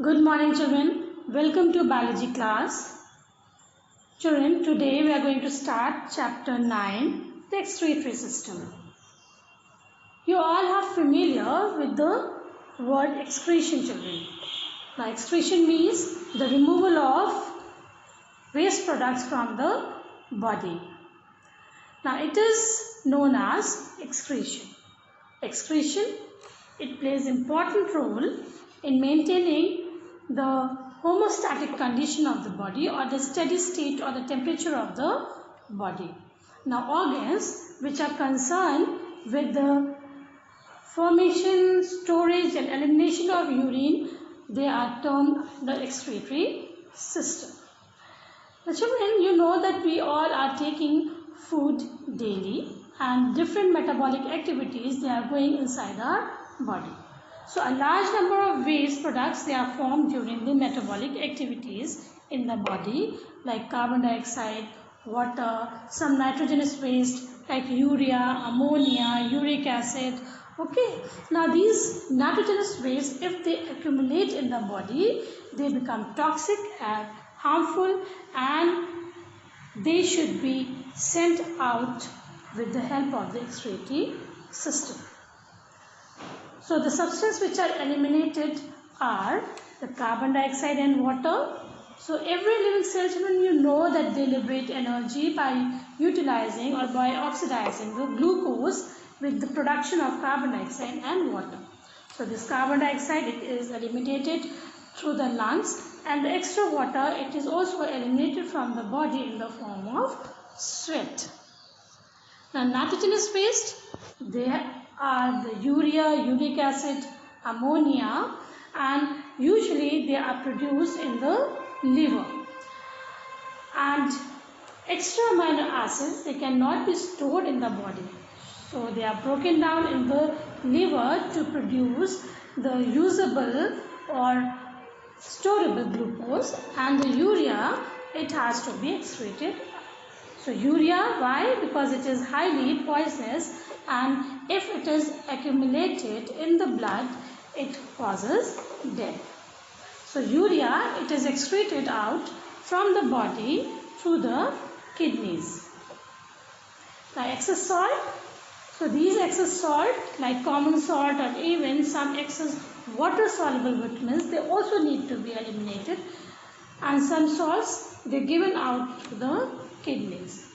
Good morning children. Welcome to biology class. Children, today we are going to start chapter 9, the excretory system. You all are familiar with the word excretion, children. Now excretion means the removal of waste products from the body. Now it is known as excretion. Excretion, it plays important role in maintaining the homeostatic condition of the body or the steady state or the temperature of the body. Now organs which are concerned with the formation, storage and elimination of urine, they are termed the excretory system. Now children, you know that we all are taking food daily and different metabolic activities, they are going inside our body. So a large number of waste products, they are formed during the metabolic activities in the body, like carbon dioxide, water, some nitrogenous waste like urea, ammonia, uric acid. Okay, now these nitrogenous waste, if they accumulate in the body, they become toxic and harmful, and they should be sent out with the help of the excretory system. So the substances which are eliminated are the carbon dioxide and water. So every living cell, children, you know that they liberate energy by utilizing or by oxidizing the glucose with the production of carbon dioxide and water. So this carbon dioxide, it is eliminated through the lungs, and the extra water, it is also eliminated from the body in the form of sweat. Now nitrogenous waste, they are the urea, uric acid, ammonia, and usually they are produced in the liver. And extra amino acids, they cannot be stored in the body. So they are broken down in the liver to produce the usable or storable glucose, and the urea, it has to be excreted. So urea, why? Because it is highly poisonous, and if it is accumulated in the blood, it causes death. So urea, it is excreted out from the body through the kidneys. Now excess salt. So these excess salt, like common salt or even some excess water soluble vitamins, they also need to be eliminated, and some salts, they are given out to the kidneys.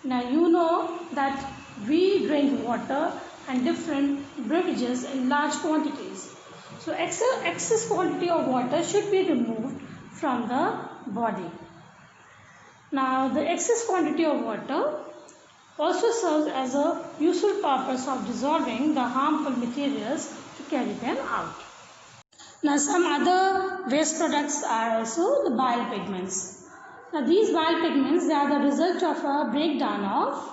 Now you know that we drink water and different beverages in large quantities. So excess quantity of water should be removed from the body. Now the excess quantity of water also serves as a useful purpose of dissolving the harmful materials to carry them out. Now some other waste products are also the bile pigments. Now these bile pigments, they are the result of a breakdown of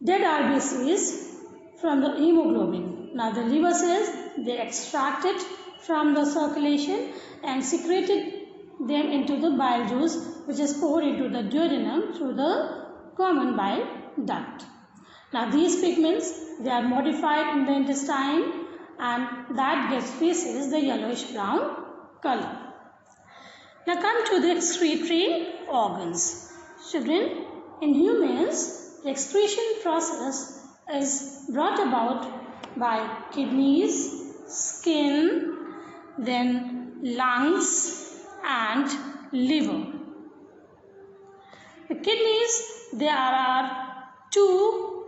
dead RBCs from the hemoglobin. Now the liver cells, they extract it from the circulation and secreted them into the bile juice, which is poured into the duodenum through the common bile duct. Now these pigments, they are modified in the intestine, and that gives feces the yellowish brown color. Now come to the excretory organs. Children, in humans, the excretion process is brought about by kidneys, skin, then lungs and liver. The kidneys, there are two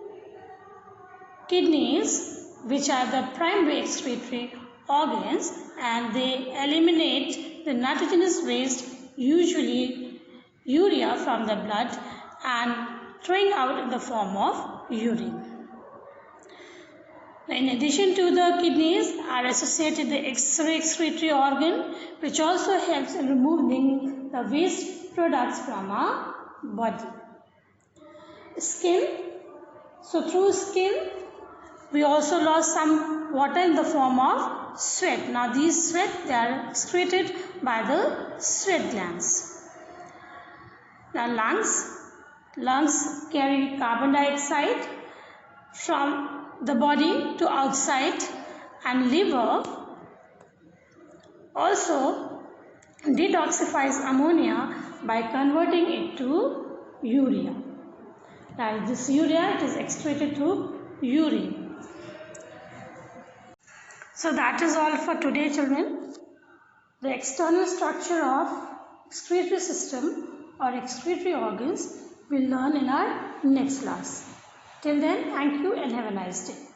kidneys which are the primary excretory organs, and they eliminate the nitrogenous waste, usually urea, from the blood and throwing out in the form of urine. In addition to the kidneys are associated the excretory organ, which also helps in removing the waste products from our body. Skin. So through skin, we also lost some water in the form of sweat. Now these sweat, they are excreted by the sweat glands. Now lungs carry carbon dioxide from the body to outside, and liver, also detoxifies ammonia by converting it to urea. Like this urea, it is excreted through urine. So that is all for today, children. The external structure of excretory system or excretory organs we'll learn in our next class. Till then, thank you and have a nice day.